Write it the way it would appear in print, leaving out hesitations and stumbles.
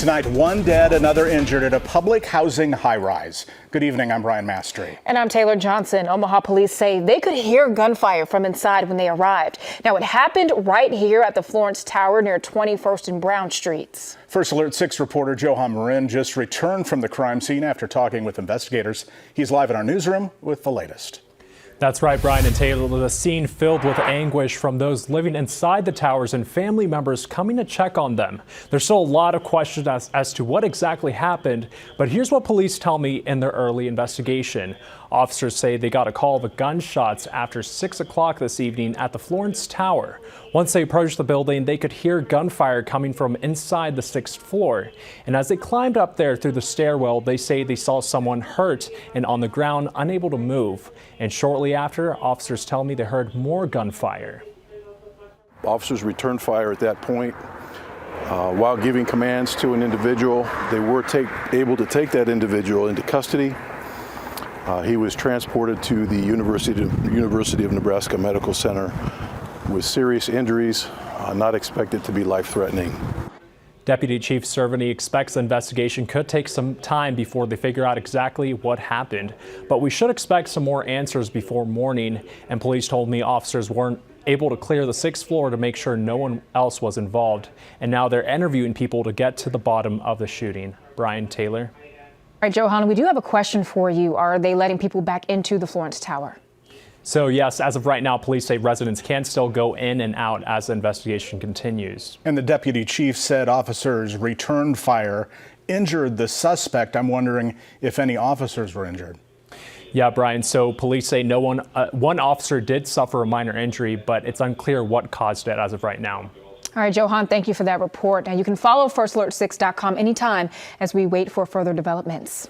tonight, one dead, another injured at a public housing high-rise. Good evening, I'm Brian Mastry. And I'm Taylor Johnson. Omaha police say they could hear gunfire from inside when they arrived. Now, it happened right here at the Florence Tower near 21st and Browne Streets. First Alert 6 reporter Johan Marin just returned from the crime scene after talking with investigators. He's live in our newsroom with the latest. That's right, Brian and Taylor. The scene filled with anguish from those living inside the towers and family members coming to check on them. There's still a lot of questions as to what exactly happened, but here's what police tell me in their early investigation. Officers say they got a call of gunshots after 6 o'clock this evening at the Florence Tower. Once they approached the building, they could hear gunfire coming from inside the 6th floor. And as they climbed up there through the stairwell, they say they saw someone hurt and on the ground, unable to move. And shortly after, officers tell me they heard more gunfire. Officers returned fire at that point. While giving commands to an individual, they were able to take that individual into custody. He was transported to the University of Nebraska Medical Center with serious injuries, not expected to be life-threatening. Deputy Chief Cerveny expects the investigation could take some time before they figure out exactly what happened, but we should expect some more answers before morning. And police told me officers weren't able to clear the 6th floor to make sure no one else was involved. And now they're interviewing people to get to the bottom of the shooting. Brian, Taylor. All right, Johan, we do have a question for you. Are they letting people back into the Florence Tower? So yes, as of right now, police say residents can still go in and out as the investigation continues. And the deputy chief said officers returned fire, injured the suspect. I'm wondering if any officers were injured. Yeah, Brian. So police say one officer did suffer a minor injury, but it's unclear what caused it as of right now. All right, Johan, thank you for that report. Now you can follow FirstAlert6.com anytime as we wait for further developments.